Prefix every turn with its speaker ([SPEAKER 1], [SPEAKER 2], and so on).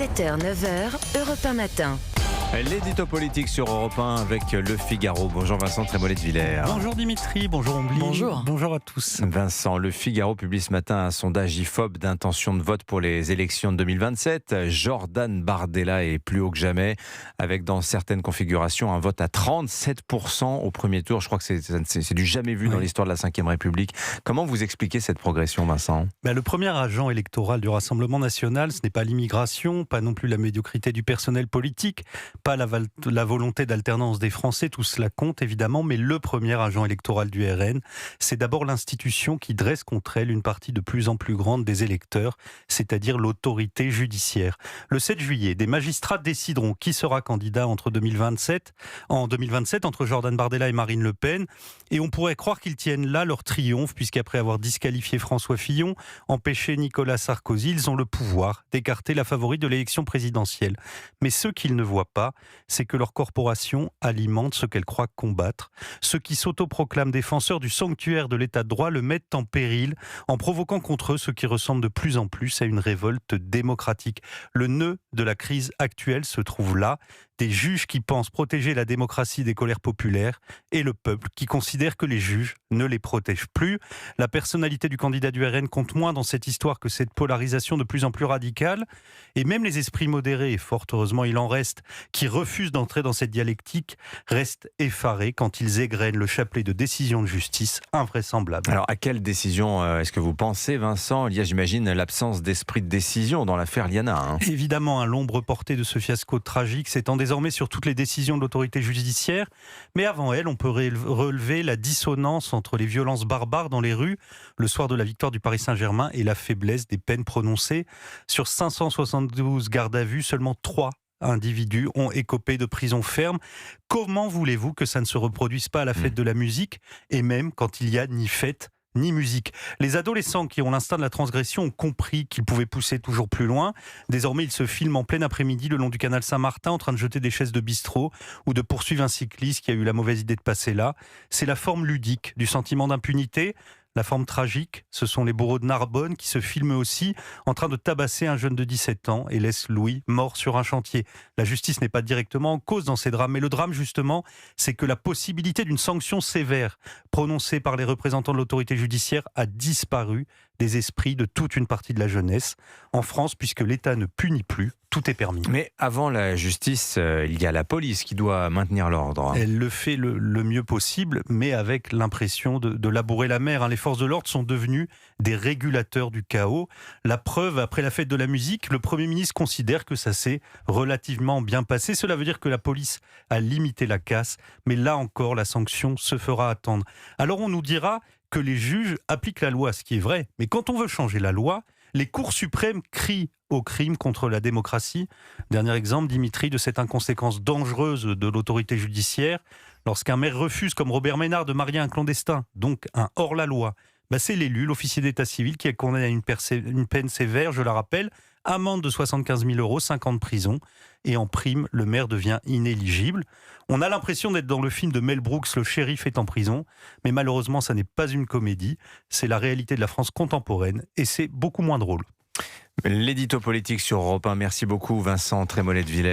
[SPEAKER 1] 7h, 9h, Europe 1 matin.
[SPEAKER 2] L'édito politique sur Europe 1 avec Le Figaro. Bonjour Vincent Trémollet-de-Villers.
[SPEAKER 3] Bonjour Dimitri, bonjour Ombline. Bonjour à tous.
[SPEAKER 2] Vincent, Le Figaro publie ce matin un sondage IFOP d'intention de vote pour les élections de 2027. Jordan Bardella est plus haut que jamais, avec dans certaines configurations un vote à 37% au premier tour. Je crois que c'est du jamais vu dans l'histoire de la Ve République. Comment vous expliquez cette progression, Vincent ?
[SPEAKER 3] Le premier agent électoral du Rassemblement national, ce n'est pas l'immigration, pas non plus la médiocrité du personnel politique, pas la volonté d'alternance des Français, tout cela compte évidemment, mais le premier agent électoral du RN, c'est d'abord l'institution qui dresse contre elle une partie de plus en plus grande des électeurs, c'est-à-dire l'autorité judiciaire. Le 7 juillet, des magistrats décideront qui sera candidat en 2027 entre Jordan Bardella et Marine Le Pen, et on pourrait croire qu'ils tiennent là leur triomphe, puisqu'après avoir disqualifié François Fillon, empêché Nicolas Sarkozy, ils ont le pouvoir d'écarter la favorite de l'élection présidentielle. Mais ce qu'ils ne voient pas, c'est que leur corporation alimente ce qu'elle croit combattre. Ceux qui s'autoproclament défenseurs du sanctuaire de l'état de droit le mettent en péril en provoquant contre eux ce qui ressemble de plus en plus à une révolte démocratique. Le nœud de la crise actuelle se trouve là. Des juges qui pensent protéger la démocratie des colères populaires et le peuple qui considère que les juges ne les protègent plus. La personnalité du candidat du RN compte moins dans cette histoire que cette polarisation de plus en plus radicale. Et même les esprits modérés, et fort heureusement il en reste, qui refusent d'entrer dans cette dialectique, restent effarés quand ils égrènent le chapelet de décisions de justice invraisemblables.
[SPEAKER 2] Alors à quelle décision est-ce que vous pensez, Vincent ? Il y a, j'imagine, l'absence d'esprit de décision dans l'affaire Liana.
[SPEAKER 3] Évidemment, l'ombre portée de ce fiasco tragique s'étend désormais sur toutes les décisions de l'autorité judiciaire. Mais avant elle, on peut relever la dissonance entre les violences barbares dans les rues le soir de la victoire du Paris Saint-Germain et la faiblesse des peines prononcées. Sur 572 gardes à vue, seulement 3 individus ont écopé de prison ferme. Comment voulez-vous que ça ne se reproduise pas à la fête de la musique, et même quand il n'y a ni fête ni musique? Les adolescents qui ont l'instinct de la transgression ont compris qu'ils pouvaient pousser toujours plus loin. Désormais, ils se filment en plein après-midi le long du canal Saint-Martin en train de jeter des chaises de bistrot ou de poursuivre un cycliste qui a eu la mauvaise idée de passer là. C'est la forme ludique du sentiment d'impunité. La forme tragique, ce sont les bourreaux de Narbonne qui se filment aussi en train de tabasser un jeune de 17 ans et laissent Louis mort sur un chantier. La justice n'est pas directement en cause dans ces drames, mais le drame justement, c'est que la possibilité d'une sanction sévère prononcée par les représentants de l'autorité judiciaire a disparu des esprits de toute une partie de la jeunesse. En France, puisque l'État ne punit plus, tout est permis.
[SPEAKER 2] Mais avant la justice, il y a la police qui doit maintenir l'ordre.
[SPEAKER 3] Elle le fait le mieux possible, mais avec l'impression de labourer la mer. Les forces de l'ordre sont devenues des régulateurs du chaos. La preuve, après la fête de la musique, le Premier ministre considère que ça s'est relativement bien passé. Cela veut dire que la police a limité la casse, mais là encore, la sanction se fera attendre. Alors on nous dira que les juges appliquent la loi, ce qui est vrai. Mais quand on veut changer la loi, les cours suprêmes crient au crime contre la démocratie. Dernier exemple, Dimitri, de cette inconséquence dangereuse de l'autorité judiciaire. Lorsqu'un maire refuse, comme Robert Ménard, de marier un clandestin, donc un hors-la-loi, c'est l'élu, l'officier d'état civil, qui est condamné à une peine sévère, je la rappelle, amende de 75 000 €, 5 ans de prison, et en prime, le maire devient inéligible. On a l'impression d'être dans le film de Mel Brooks, Le shérif est en prison, mais malheureusement, ça n'est pas une comédie, c'est la réalité de la France contemporaine, et c'est beaucoup moins drôle.
[SPEAKER 2] L'édito politique sur Europe 1. Merci beaucoup Vincent Trémollet-de-Villers.